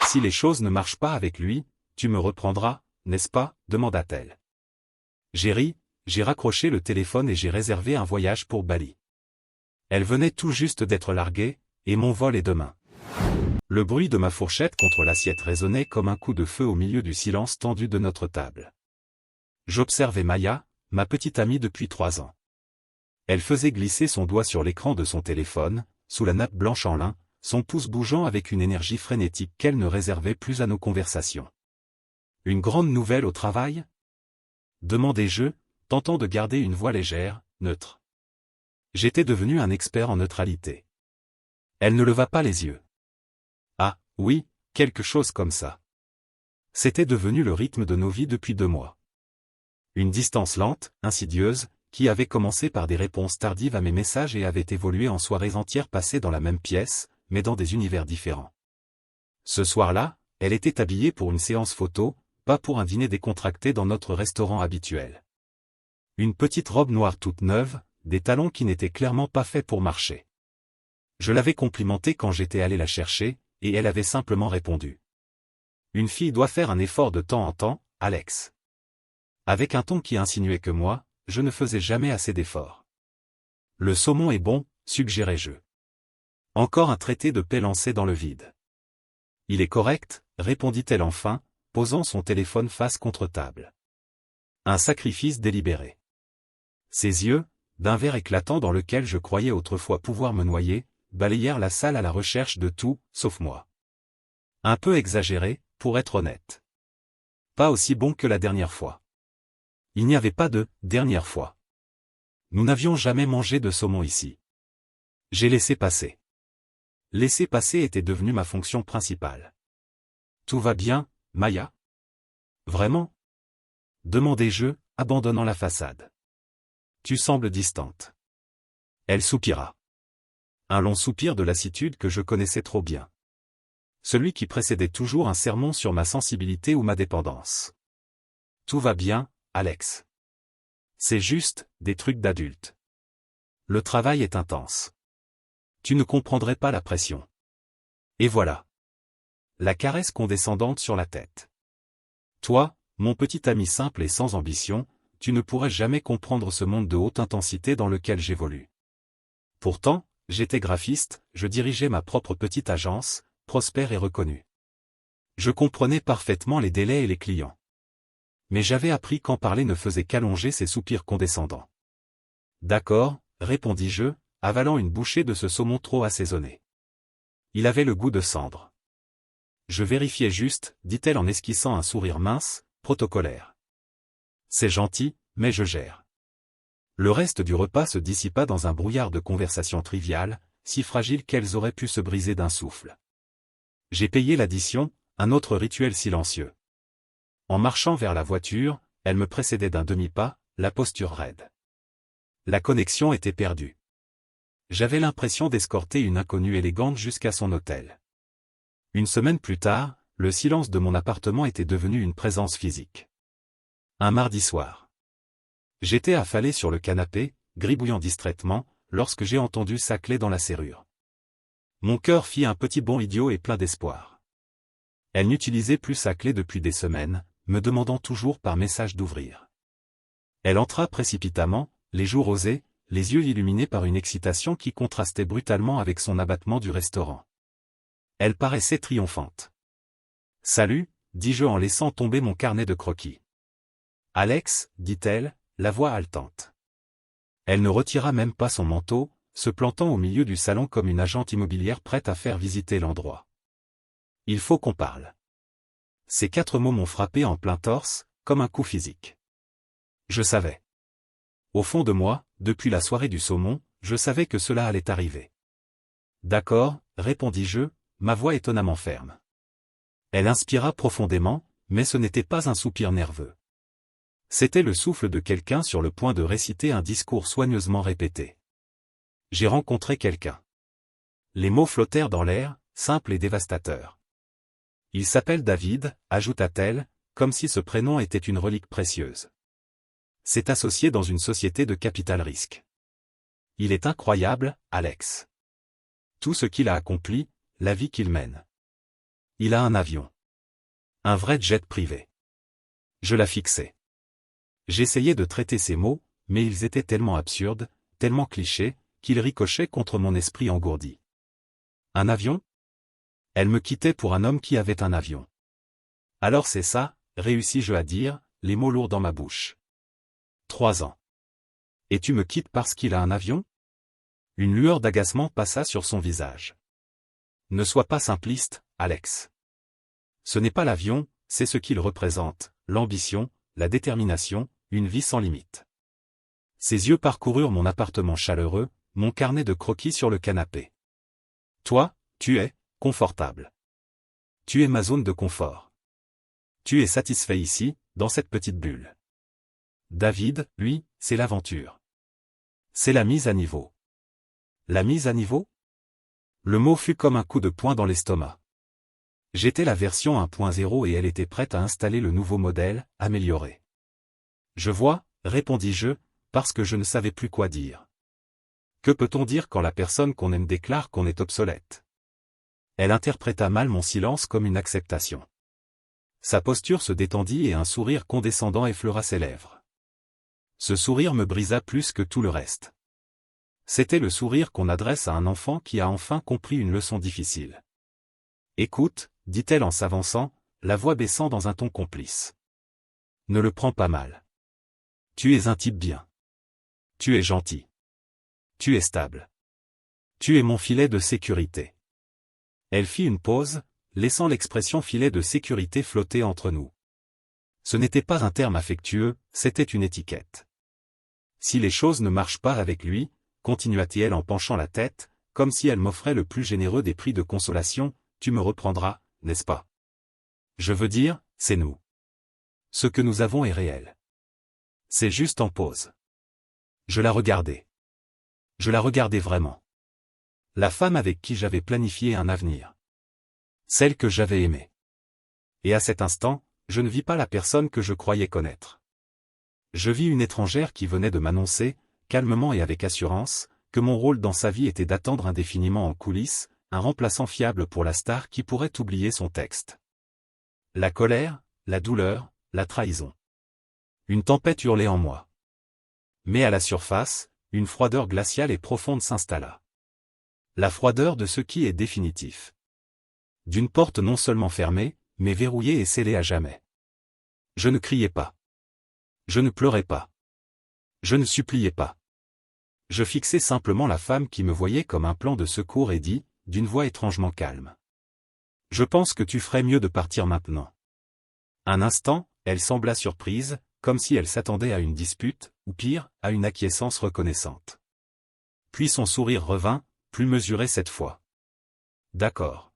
Si les choses ne marchent pas avec lui, tu me reprendras, n'est-ce pas, demanda-t-elle. J'ai ri, j'ai raccroché le téléphone et j'ai réservé un voyage pour Bali. Elle venait tout juste d'être larguée, et mon vol est demain. Le bruit de ma fourchette contre l'assiette résonnait comme un coup de feu au milieu du silence tendu de notre table. J'observais Maya, ma petite amie depuis 3 ans. Elle faisait glisser son doigt sur l'écran de son téléphone, sous la nappe blanche en lin, son pouce bougeant avec une énergie frénétique qu'elle ne réservait plus à nos conversations. Une grande nouvelle au travail ? Demandai-je, tentant de garder une voix légère, neutre. J'étais devenu un expert en neutralité. Elle ne leva pas les yeux. Ah, oui, quelque chose comme ça. C'était devenu le rythme de nos vies depuis 2 mois. Une distance lente, insidieuse, qui avait commencé par des réponses tardives à mes messages et avait évolué en soirées entières passées dans la même pièce, mais dans des univers différents. Ce soir-là, elle était habillée pour une séance photo, pas pour un dîner décontracté dans notre restaurant habituel. Une petite robe noire toute neuve, des talons qui n'étaient clairement pas faits pour marcher. Je l'avais complimentée quand j'étais allé la chercher, et elle avait simplement répondu. Une fille doit faire un effort de temps en temps, Alex. Avec un ton qui insinuait que moi, je ne faisais jamais assez d'efforts. Le saumon est bon, suggérai-je. Encore un traité de paix lancé dans le vide. Il est correct, répondit-elle enfin, posant son téléphone face contre table. Un sacrifice délibéré. Ses yeux, d'un vert éclatant dans lequel je croyais autrefois pouvoir me noyer, balayèrent la salle à la recherche de tout, sauf moi. Un peu exagéré, pour être honnête. Pas aussi bon que la dernière fois. Il n'y avait pas de « dernière fois ». Nous n'avions jamais mangé de saumon ici. J'ai laissé passer. Laisser passer était devenu ma fonction principale. Tout va bien, Maya ? Vraiment ? Demandai-je, abandonnant la façade. Tu sembles distante. Elle soupira. Un long soupir de lassitude que je connaissais trop bien. Celui qui précédait toujours un sermon sur ma sensibilité ou ma dépendance. Tout va bien, Alex. C'est juste, des trucs d'adulte. Le travail est intense. Tu ne comprendrais pas la pression. Et voilà. La caresse condescendante sur la tête. Toi, mon petit ami simple et sans ambition, tu ne pourrais jamais comprendre ce monde de haute intensité dans lequel j'évolue. Pourtant, j'étais graphiste, je dirigeais ma propre petite agence, prospère et reconnue. Je comprenais parfaitement les délais et les clients. Mais j'avais appris qu'en parler ne faisait qu'allonger ces soupirs condescendants. D'accord, répondis-je, avalant une bouchée de ce saumon trop assaisonné. Il avait le goût de cendre. Je vérifiais juste, dit-elle en esquissant un sourire mince, protocolaire. C'est gentil, mais je gère. Le reste du repas se dissipa dans un brouillard de conversations triviales, si fragiles qu'elles auraient pu se briser d'un souffle. J'ai payé l'addition, un autre rituel silencieux. En marchant vers la voiture, elle me précédait d'un demi-pas, la posture raide. La connexion était perdue. J'avais l'impression d'escorter une inconnue élégante jusqu'à son hôtel. Une semaine plus tard, le silence de mon appartement était devenu une présence physique. Un mardi soir. J'étais affalé sur le canapé, gribouillant distraitement, lorsque j'ai entendu sa clé dans la serrure. Mon cœur fit un petit bond idiot et plein d'espoir. Elle n'utilisait plus sa clé depuis des semaines, me demandant toujours par message d'ouvrir. Elle entra précipitamment, les joues rosées, les yeux illuminés par une excitation qui contrastait brutalement avec son abattement du restaurant. Elle paraissait triomphante. « Salut », dis-je en laissant tomber mon carnet de croquis. « Alex », dit-elle, la voix haletante. Elle ne retira même pas son manteau, se plantant au milieu du salon comme une agente immobilière prête à faire visiter l'endroit. « Il faut qu'on parle. » Ces 4 mots m'ont frappé en plein torse, comme un coup physique. Je savais. Au fond de moi, depuis la soirée du saumon, je savais que cela allait arriver. « D'accord », répondis-je, ma voix étonnamment ferme. Elle inspira profondément, mais ce n'était pas un soupir nerveux. C'était le souffle de quelqu'un sur le point de réciter un discours soigneusement répété. J'ai rencontré quelqu'un. Les mots flottèrent dans l'air, simples et dévastateurs. Il s'appelle David, ajouta-t-elle, comme si ce prénom était une relique précieuse. C'est associé dans une société de capital risque. Il est incroyable, Alex. Tout ce qu'il a accompli, la vie qu'il mène. Il a un avion. Un vrai jet privé. Je la fixais. J'essayais de traiter ces mots, mais ils étaient tellement absurdes, tellement clichés, qu'ils ricochaient contre mon esprit engourdi. Un avion? Elle me quittait pour un homme qui avait un avion. Alors c'est ça, réussis-je à dire, les mots lourds dans ma bouche. 3 ans. Et tu me quittes parce qu'il a un avion? Une lueur d'agacement passa sur son visage. Ne sois pas simpliste, Alex. Ce n'est pas l'avion, c'est ce qu'il représente, l'ambition, la détermination, une vie sans limite. Ses yeux parcoururent mon appartement chaleureux, mon carnet de croquis sur le canapé. Toi, tu es confortable. Tu es ma zone de confort. Tu es satisfait ici, dans cette petite bulle. David, lui, c'est l'aventure. C'est la mise à niveau. La mise à niveau? Le mot fut comme un coup de poing dans l'estomac. J'étais la version 1.0 et elle était prête à installer le nouveau modèle, amélioré. Je vois, répondis-je, parce que je ne savais plus quoi dire. Que peut-on dire quand la personne qu'on aime déclare qu'on est obsolète? Elle interpréta mal mon silence comme une acceptation. Sa posture se détendit et un sourire condescendant effleura ses lèvres. Ce sourire me brisa plus que tout le reste. C'était le sourire qu'on adresse à un enfant qui a enfin compris une leçon difficile. Écoute, dit-elle en s'avançant, la voix baissant dans un ton complice. Ne le prends pas mal. Tu es un type bien. Tu es gentil. Tu es stable. Tu es mon filet de sécurité. Elle fit une pause, laissant l'expression filet de sécurité flotter entre nous. Ce n'était pas un terme affectueux, c'était une étiquette. Si les choses ne marchent pas avec lui, continua-t-elle en penchant la tête, comme si elle m'offrait le plus généreux des prix de consolation, tu me reprendras, n'est-ce pas? Je veux dire, c'est nous. Ce que nous avons est réel. C'est juste en pause. Je la regardais. Je la regardais vraiment. La femme avec qui j'avais planifié un avenir. Celle que j'avais aimée. Et à cet instant, je ne vis pas la personne que je croyais connaître. Je vis une étrangère qui venait de m'annoncer, calmement et avec assurance, que mon rôle dans sa vie était d'attendre indéfiniment en coulisses, un remplaçant fiable pour la star qui pourrait oublier son texte. La colère, la douleur, la trahison. Une tempête hurlait en moi. Mais à la surface, une froideur glaciale et profonde s'installa. La froideur de ce qui est définitif. D'une porte non seulement fermée, mais verrouillée et scellée à jamais. Je ne criais pas. Je ne pleurais pas. Je ne suppliais pas. Je fixais simplement la femme qui me voyait comme un plan de secours et dis, d'une voix étrangement calme. Je pense que tu ferais mieux de partir maintenant. Un instant, elle sembla surprise, comme si elle s'attendait à une dispute, ou pire, à une acquiescence reconnaissante. Puis son sourire revint, plus mesuré cette fois. D'accord.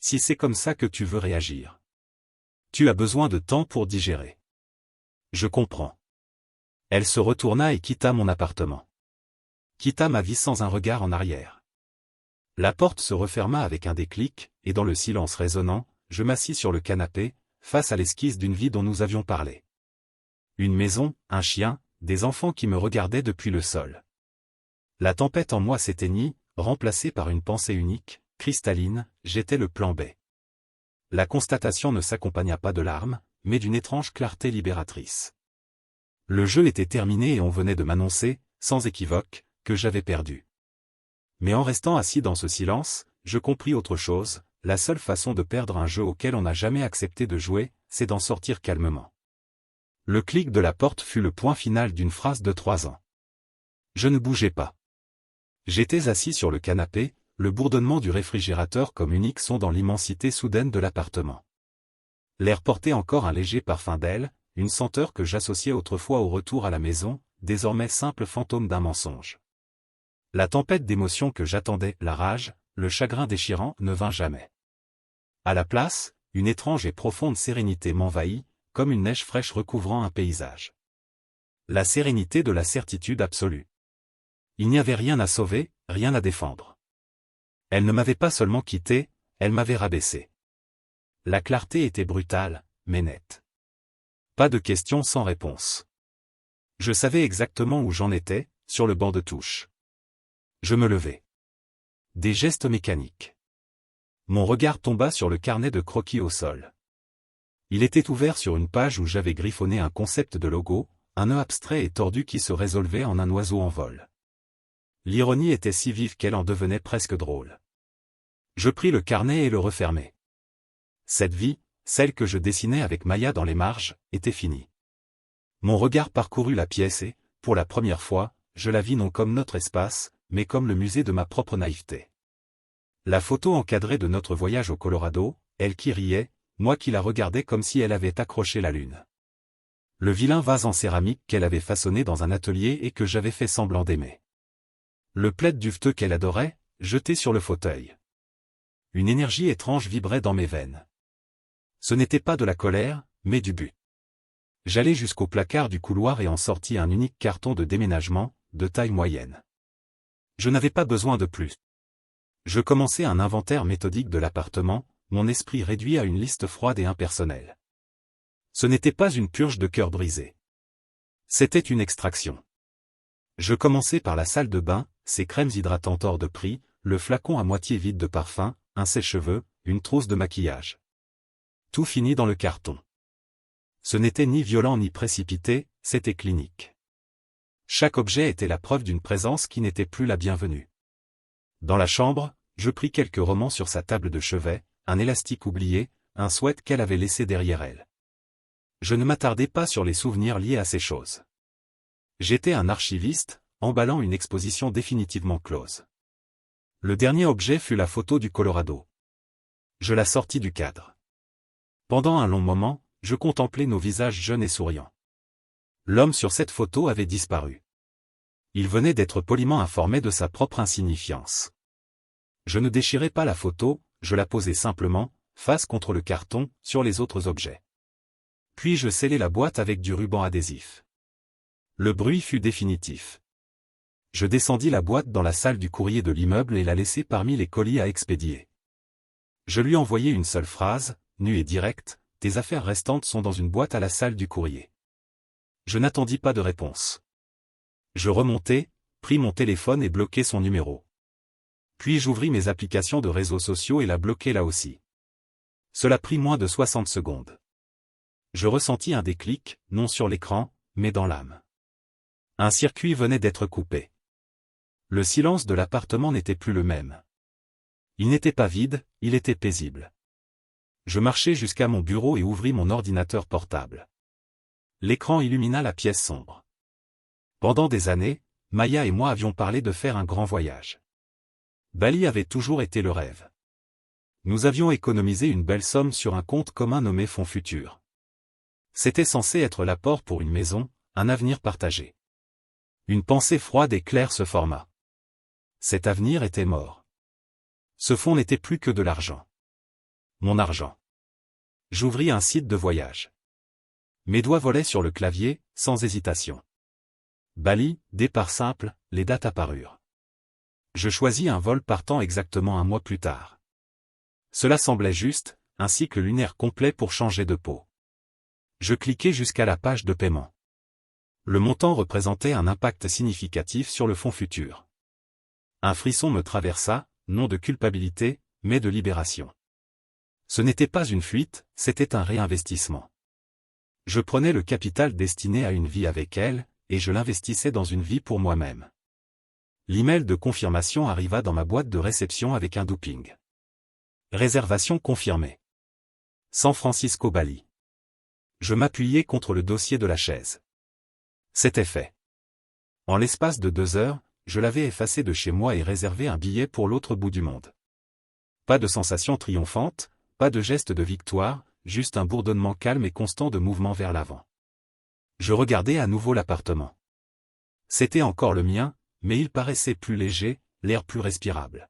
Si c'est comme ça que tu veux réagir. Tu as besoin de temps pour digérer. Je comprends. Elle se retourna et quitta mon appartement. Quitta ma vie sans un regard en arrière. La porte se referma avec un déclic, et dans le silence résonnant, je m'assis sur le canapé, face à l'esquisse d'une vie dont nous avions parlé. Une maison, un chien, des enfants qui me regardaient depuis le sol. La tempête en moi s'éteignit, remplacée par une pensée unique, cristalline, j'étais le plan B. La constatation ne s'accompagna pas de larmes, mais d'une étrange clarté libératrice. Le jeu était terminé et on venait de m'annoncer, sans équivoque, que j'avais perdu. Mais en restant assis dans ce silence, je compris autre chose, la seule façon de perdre un jeu auquel on n'a jamais accepté de jouer, c'est d'en sortir calmement. Le clic de la porte fut le point final d'une phrase de 3 ans. Je ne bougeais pas. J'étais assis sur le canapé, le bourdonnement du réfrigérateur comme unique son dans l'immensité soudaine de l'appartement. L'air portait encore un léger parfum d'aile, une senteur que j'associais autrefois au retour à la maison, désormais simple fantôme d'un mensonge. La tempête d'émotions que j'attendais, la rage, le chagrin déchirant, ne vint jamais. À la place, une étrange et profonde sérénité m'envahit, comme une neige fraîche recouvrant un paysage. La sérénité de la certitude absolue. Il n'y avait rien à sauver, rien à défendre. Elle ne m'avait pas seulement quitté, elle m'avait rabaissé. La clarté était brutale, mais nette. Pas de questions sans réponse. Je savais exactement où j'en étais, sur le banc de touche. Je me levai. Des gestes mécaniques. Mon regard tomba sur le carnet de croquis au sol. Il était ouvert sur une page où j'avais griffonné un concept de logo, un nœud abstrait et tordu qui se résolvait en un oiseau en vol. L'ironie était si vive qu'elle en devenait presque drôle. Je pris le carnet et le refermai. Cette vie, celle que je dessinais avec Maya dans les marges, était finie. Mon regard parcourut la pièce et, pour la première fois, je la vis non comme notre espace, mais comme le musée de ma propre naïveté. La photo encadrée de notre voyage au Colorado, elle qui riait, moi qui la regardais comme si elle avait accroché la lune. Le vilain vase en céramique qu'elle avait façonné dans un atelier et que j'avais fait semblant d'aimer. Le plaid duveteux qu'elle adorait, jeté sur le fauteuil. Une énergie étrange vibrait dans mes veines. Ce n'était pas de la colère, mais du but. J'allai jusqu'au placard du couloir et en sortis un unique carton de déménagement, de taille moyenne. Je n'avais pas besoin de plus. Je commençai un inventaire méthodique de l'appartement, mon esprit réduit à une liste froide et impersonnelle. Ce n'était pas une purge de cœur brisé. C'était une extraction. Je commençai par la salle de bain, ses crèmes hydratantes hors de prix, le flacon à moitié vide de parfum, un sèche-cheveux, une trousse de maquillage. Tout finit dans le carton. Ce n'était ni violent ni précipité, c'était clinique. Chaque objet était la preuve d'une présence qui n'était plus la bienvenue. Dans la chambre, je pris quelques romans sur sa table de chevet, un élastique oublié, un sweat qu'elle avait laissé derrière elle. Je ne m'attardai pas sur les souvenirs liés à ces choses. J'étais un archiviste, emballant une exposition définitivement close. Le dernier objet fut la photo du Colorado. Je la sortis du cadre. Pendant un long moment, je contemplais nos visages jeunes et souriants. L'homme sur cette photo avait disparu. Il venait d'être poliment informé de sa propre insignifiance. Je ne déchirai pas la photo, je la posai simplement, face contre le carton, sur les autres objets. Puis je scellai la boîte avec du ruban adhésif. Le bruit fut définitif. Je descendis la boîte dans la salle du courrier de l'immeuble et la laissai parmi les colis à expédier. Je lui envoyai une seule phrase, nue et directe, « Tes affaires restantes sont dans une boîte à la salle du courrier. » Je n'attendis pas de réponse. Je remontai, pris mon téléphone et bloquai son numéro. Puis j'ouvris mes applications de réseaux sociaux et la bloquai là aussi. Cela prit moins de 60 secondes. Je ressentis un déclic, non sur l'écran, mais dans l'âme. Un circuit venait d'être coupé. Le silence de l'appartement n'était plus le même. Il n'était pas vide, il était paisible. Je marchai jusqu'à mon bureau et ouvris mon ordinateur portable. L'écran illumina la pièce sombre. Pendant des années, Maya et moi avions parlé de faire un grand voyage. Bali avait toujours été le rêve. Nous avions économisé une belle somme sur un compte commun nommé Fonds Futur. C'était censé être l'apport pour une maison, un avenir partagé. Une pensée froide et claire se forma. Cet avenir était mort. Ce fonds n'était plus que de l'argent. Mon argent. J'ouvris un site de voyage. Mes doigts volaient sur le clavier, sans hésitation. Bali, départ simple, les dates apparurent. Je choisis un vol partant exactement un mois plus tard. Cela semblait juste, un cycle lunaire complet pour changer de peau. Je cliquai jusqu'à la page de paiement. Le montant représentait un impact significatif sur le fonds futur. Un frisson me traversa, non de culpabilité, mais de libération. Ce n'était pas une fuite, c'était un réinvestissement. Je prenais le capital destiné à une vie avec elle, et je l'investissais dans une vie pour moi-même. L'email de confirmation arriva dans ma boîte de réception avec un doping. Réservation confirmée. San Francisco Bali. Je m'appuyai contre le dossier de la chaise. C'était fait. En l'espace de 2 heures, je l'avais effacé de chez moi et réservé un billet pour l'autre bout du monde. Pas de sensation triomphante, pas de geste de victoire, juste un bourdonnement calme et constant de mouvement vers l'avant. Je regardais à nouveau l'appartement. C'était encore le mien, mais il paraissait plus léger, l'air plus respirable.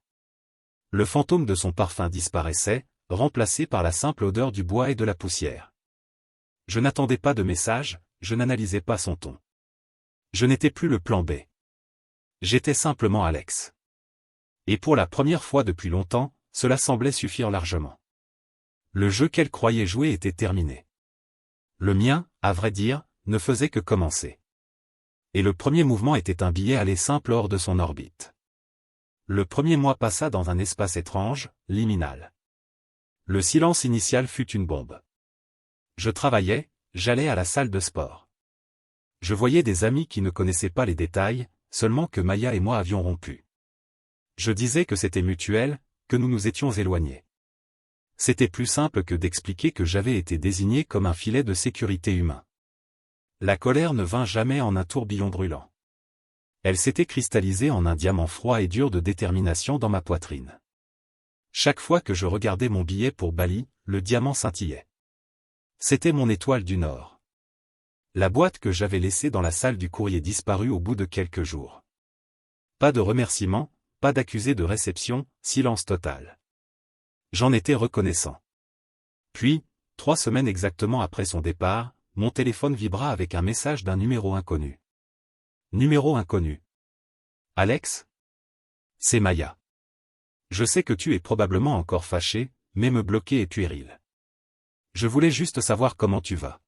Le fantôme de son parfum disparaissait, remplacé par la simple odeur du bois et de la poussière. Je n'attendais pas de message, je n'analysais pas son ton. Je n'étais plus le plan B. J'étais simplement Alex. Et pour la première fois depuis longtemps, cela semblait suffire largement. Le jeu qu'elle croyait jouer était terminé. Le mien, à vrai dire, ne faisait que commencer. Et le premier mouvement était un billet aller simple hors de son orbite. Le premier mois passa dans un espace étrange, liminal. Le silence initial fut une bombe. Je travaillais, j'allais à la salle de sport. Je voyais des amis qui ne connaissaient pas les détails, seulement que Maya et moi avions rompu. Je disais que c'était mutuel, que nous nous étions éloignés. C'était plus simple que d'expliquer que j'avais été désigné comme un filet de sécurité humain. La colère ne vint jamais en un tourbillon brûlant. Elle s'était cristallisée en un diamant froid et dur de détermination dans ma poitrine. Chaque fois que je regardais mon billet pour Bali, le diamant scintillait. C'était mon étoile du Nord. La boîte que j'avais laissée dans la salle du courrier disparut au bout de quelques jours. Pas de remerciements, pas d'accusé de réception, silence total. J'en étais reconnaissant. Puis, 3 semaines exactement après son départ, mon téléphone vibra avec un message d'un numéro inconnu. Numéro inconnu. Alex? C'est Maya. Je sais que tu es probablement encore fâché, mais me bloquer est puéril. Je voulais juste savoir comment tu vas.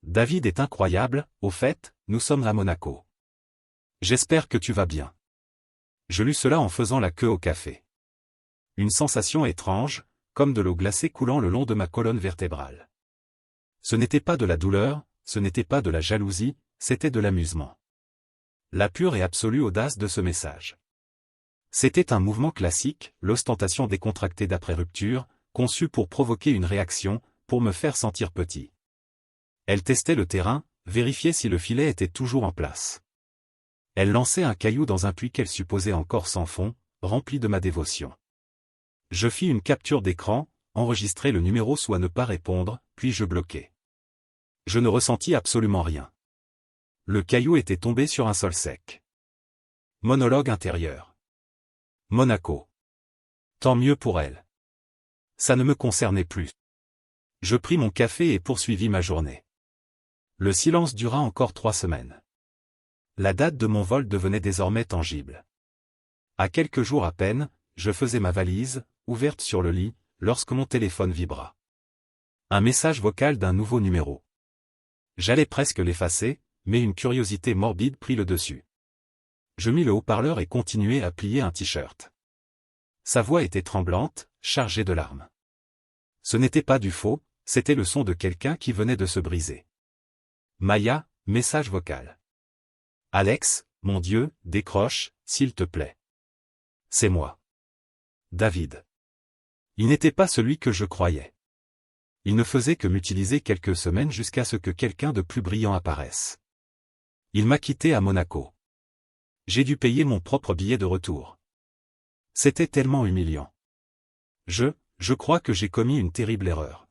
David est incroyable, au fait, nous sommes à Monaco. J'espère que tu vas bien. Je lus cela en faisant la queue au café. Une sensation étrange, comme de l'eau glacée coulant le long de ma colonne vertébrale. Ce n'était pas de la douleur, ce n'était pas de la jalousie, c'était de l'amusement. La pure et absolue audace de ce message. C'était un mouvement classique, l'ostentation décontractée d'après-rupture, conçue pour provoquer une réaction, pour me faire sentir petit. Elle testait le terrain, vérifiait si le filet était toujours en place. Elle lançait un caillou dans un puits qu'elle supposait encore sans fond, rempli de ma dévotion. Je fis une capture d'écran, enregistrai le numéro soit ne pas répondre, puis je bloquai. Je ne ressentis absolument rien. Le caillou était tombé sur un sol sec. Monologue intérieur. Monaco. Tant mieux pour elle. Ça ne me concernait plus. Je pris mon café et poursuivis ma journée. Le silence dura encore 3 semaines. La date de mon vol devenait désormais tangible. À quelques jours à peine, je faisais ma valise, ouverte sur le lit, lorsque mon téléphone vibra. Un message vocal d'un nouveau numéro. J'allais presque l'effacer, mais une curiosité morbide prit le dessus. Je mis le haut-parleur et continuai à plier un t-shirt. Sa voix était tremblante, chargée de larmes. Ce n'était pas du faux, c'était le son de quelqu'un qui venait de se briser. Maya, message vocal. Alex, mon Dieu, décroche, s'il te plaît. C'est moi. David. Il n'était pas celui que je croyais. Il ne faisait que m'utiliser quelques semaines jusqu'à ce que quelqu'un de plus brillant apparaisse. Il m'a quitté à Monaco. J'ai dû payer mon propre billet de retour. C'était tellement humiliant. Je crois que j'ai commis une terrible erreur.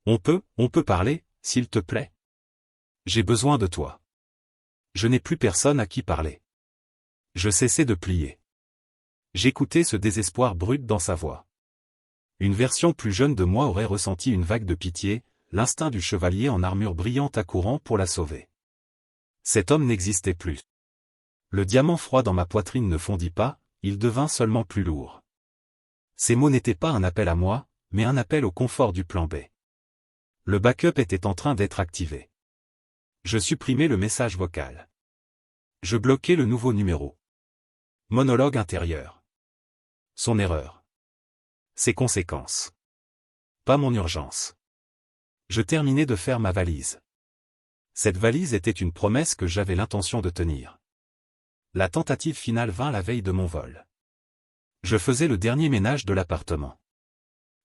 On peut parler, s'il te plaît? J'ai besoin de toi. Je n'ai plus personne à qui parler. Je cessais de plier. J'écoutais ce désespoir brut dans sa voix. Une version plus jeune de moi aurait ressenti une vague de pitié, l'instinct du chevalier en armure brillante accourant pour la sauver. Cet homme n'existait plus. Le diamant froid dans ma poitrine ne fondit pas, il devint seulement plus lourd. Ces mots n'étaient pas un appel à moi, mais un appel au confort du plan B. Le backup était en train d'être activé. Je supprimais le message vocal. Je bloquais le nouveau numéro. Monologue intérieur. Son erreur. Ses conséquences. Pas mon urgence. Je terminais de faire ma valise. Cette valise était une promesse que j'avais l'intention de tenir. La tentative finale vint la veille de mon vol. Je faisais le dernier ménage de l'appartement.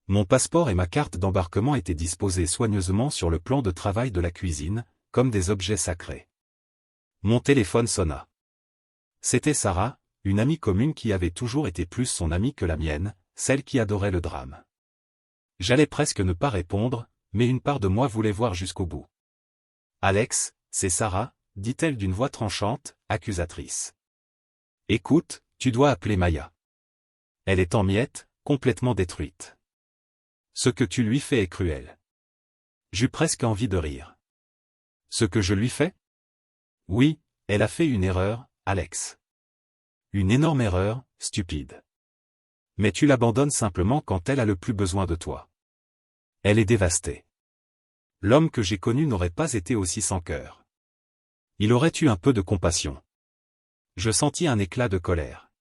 Mon passeport et ma carte d'embarquement étaient disposés soigneusement sur le plan de travail de la cuisine, comme des objets sacrés. Mon téléphone sonna. C'était Sarah, une amie commune qui avait toujours été plus son amie que la mienne, celle qui adorait le drame. J'allais presque ne pas répondre, mais une part de moi voulait voir jusqu'au bout. « Alex, c'est Sarah », dit-elle d'une voix tranchante, accusatrice. « Écoute, tu dois appeler Maya. Elle est en miettes, complètement détruite. Ce que tu lui fais est cruel. » J'eus presque envie de rire. « Ce que je lui fais ? Oui, elle a fait une erreur, Alex. Une énorme erreur, stupide. Mais tu l'abandonnes simplement quand elle a le plus besoin de toi. Elle est dévastée. L'homme que j'ai connu n'aurait pas été aussi sans cœur. Il aurait eu un peu de compassion. Je sentis un éclat de colère.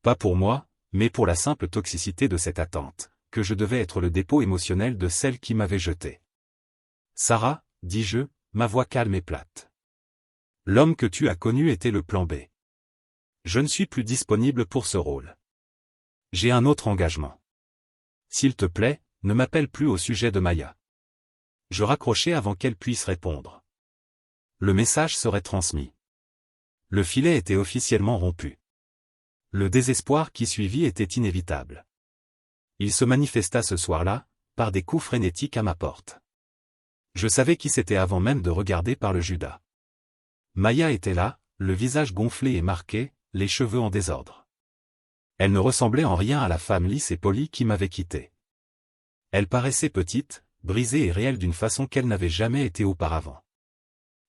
Pas pour moi, mais pour la simple toxicité de cette attente, que je devais être le dépôt émotionnel de celle qui m'avait jeté. Sarah, dis-je, ma voix calme et plate. L'homme que tu as connu était le plan B. Je ne suis plus disponible pour ce rôle. J'ai un autre engagement. S'il te plaît, ne m'appelle plus au sujet de Maya. Je raccrochai avant qu'elle puisse répondre. Le message serait transmis. Le filet était officiellement rompu. Le désespoir qui suivit était inévitable. Il se manifesta ce soir-là, par des coups frénétiques à ma porte. Je savais qui c'était avant même de regarder par le Judas. Maya était là, le visage gonflé et marqué, les cheveux en désordre. Elle ne ressemblait en rien à la femme lisse et polie qui m'avait quitté. Elle paraissait petite, brisée et réelle d'une façon qu'elle n'avait jamais été auparavant.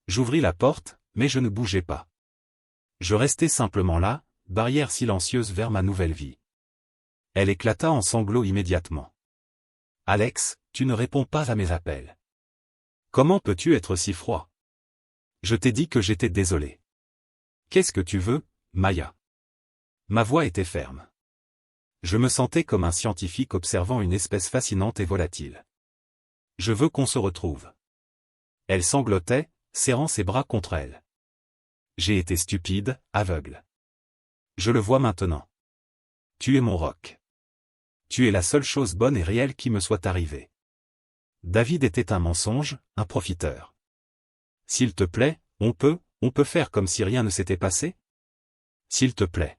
J'ouvris la porte, mais je ne bougeais pas. Je restais simplement là, barrière silencieuse vers ma nouvelle vie. Elle éclata en sanglots immédiatement. « Alex, tu ne réponds pas à mes appels. Comment peux-tu être si froid? Je t'ai dit que j'étais désolé. Qu'est-ce que tu veux, Maya? » Ma voix était ferme. Je me sentais comme un scientifique observant une espèce fascinante et volatile. « Je veux qu'on se retrouve. » Elle sanglotait, serrant ses bras contre elle. J'ai été stupide, aveugle. Je le vois maintenant. Tu es mon roc. Tu es la seule chose bonne et réelle qui me soit arrivée. David était un mensonge, un profiteur. S'il te plaît, on peut faire comme si rien ne s'était passé? S'il te plaît.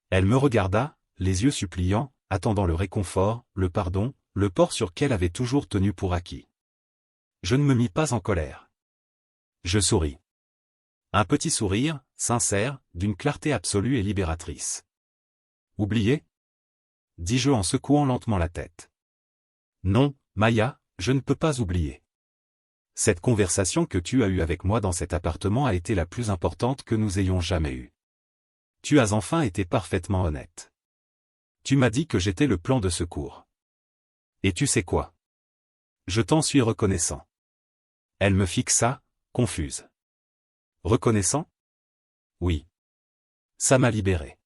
Elle me regarda, les yeux suppliants, attendant le réconfort, le pardon, le port sur qu'elle avait toujours tenu pour acquis. Je ne me mis pas en colère. Je souris. Un petit sourire, sincère, d'une clarté absolue et libératrice. Oublié? Dis-je en secouant lentement la tête. Non, Maya, je ne peux pas oublier. Cette conversation que tu as eue avec moi dans cet appartement a été la plus importante que nous ayons jamais eue. Tu as enfin été parfaitement honnête. Tu m'as dit que j'étais le plan de secours. Et tu sais quoi? Je t'en suis reconnaissant. Elle me fixa, confuse. Reconnaissant? Oui. Ça m'a libéré.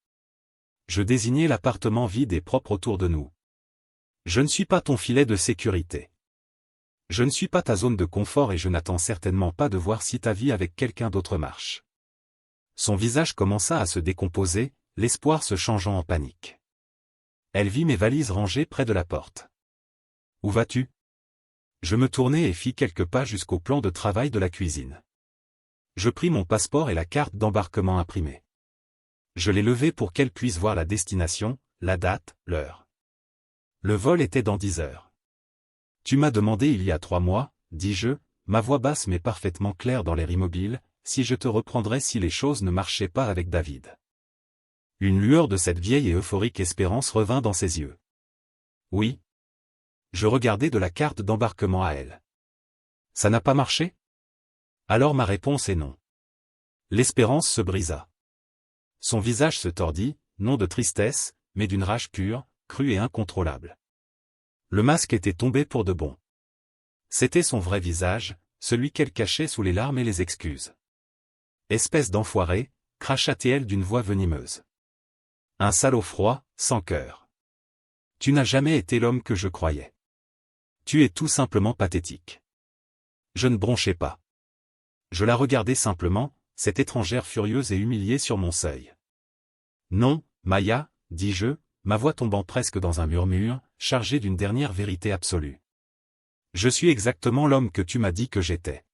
Je désignais l'appartement vide et propre autour de nous. Je ne suis pas ton filet de sécurité. Je ne suis pas ta zone de confort et je n'attends certainement pas de voir si ta vie avec quelqu'un d'autre marche. Son visage commença à se décomposer, l'espoir se changeant en panique. Elle vit mes valises rangées près de la porte. Où vas-tu? Je me tournai et fis quelques pas jusqu'au plan de travail de la cuisine. Je pris mon passeport et la carte d'embarquement imprimée. Je les levai pour qu'elle puisse voir la destination, la date, l'heure. Le vol était dans 10 heures. Tu m'as demandé il y a 3 mois, dis-je, ma voix basse mais parfaitement claire dans l'air immobile, si je te reprendrais si les choses ne marchaient pas avec David. Une lueur de cette vieille et euphorique espérance revint dans ses yeux. Oui. Je regardai de la carte d'embarquement à elle. Ça n'a pas marché? Alors ma réponse est non. L'espérance se brisa. Son visage se tordit, non de tristesse, mais d'une rage pure, crue et incontrôlable. Le masque était tombé pour de bon. C'était son vrai visage, celui qu'elle cachait sous les larmes et les excuses. Espèce d'enfoiré, cracha-t-elle d'une voix venimeuse. Un salaud froid, sans cœur. Tu n'as jamais été l'homme que je croyais. Tu es tout simplement pathétique. Je ne bronchais pas. Je la regardais simplement, cette étrangère furieuse et humiliée sur mon seuil. Non, Maya, dis-je, ma voix tombant presque dans un murmure, chargé d'une dernière vérité absolue. Je suis exactement l'homme que tu m'as dit que j'étais.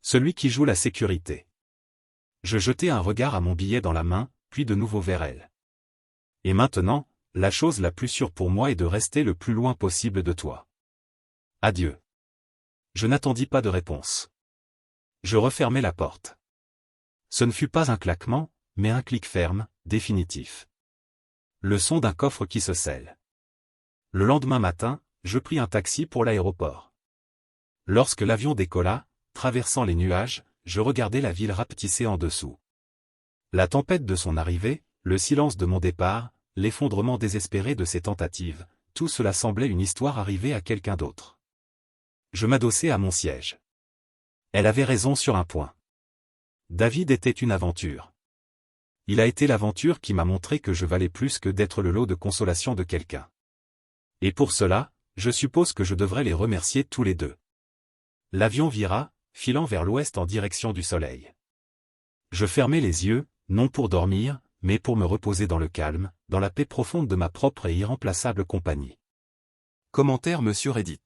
Celui qui joue la sécurité. Je jetai un regard à mon billet dans la main, puis de nouveau vers elle. Et maintenant, la chose la plus sûre pour moi est de rester le plus loin possible de toi. Adieu. Je n'attendis pas de réponse. Je refermai la porte. Ce ne fut pas un claquement, mais un clic ferme, définitif. Le son d'un coffre qui se scelle. Le lendemain matin, je pris un taxi pour l'aéroport. Lorsque l'avion décolla, traversant les nuages, je regardai la ville rapetisser en dessous. La tempête de son arrivée, le silence de mon départ, l'effondrement désespéré de ses tentatives, tout cela semblait une histoire arrivée à quelqu'un d'autre. Je m'adossai à mon siège. Elle avait raison sur un point. David était une aventure. Il a été l'aventure qui m'a montré que je valais plus que d'être le lot de consolation de quelqu'un. Et pour cela, je suppose que je devrais les remercier tous les deux. L'avion vira, filant vers l'ouest en direction du soleil. Je fermai les yeux, non pour dormir, mais pour me reposer dans le calme, dans la paix profonde de ma propre et irremplaçable compagnie. Commentaire Monsieur Reddit.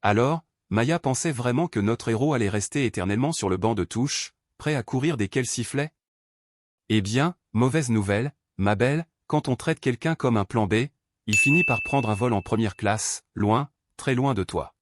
Alors, Maya pensait vraiment que notre héros allait rester éternellement sur le banc de touche, prêt à courir dès qu'elle sifflait? Eh bien, mauvaise nouvelle, ma belle, quand on traite quelqu'un comme un plan B, il finit par prendre un vol en première classe, loin, très loin de toi.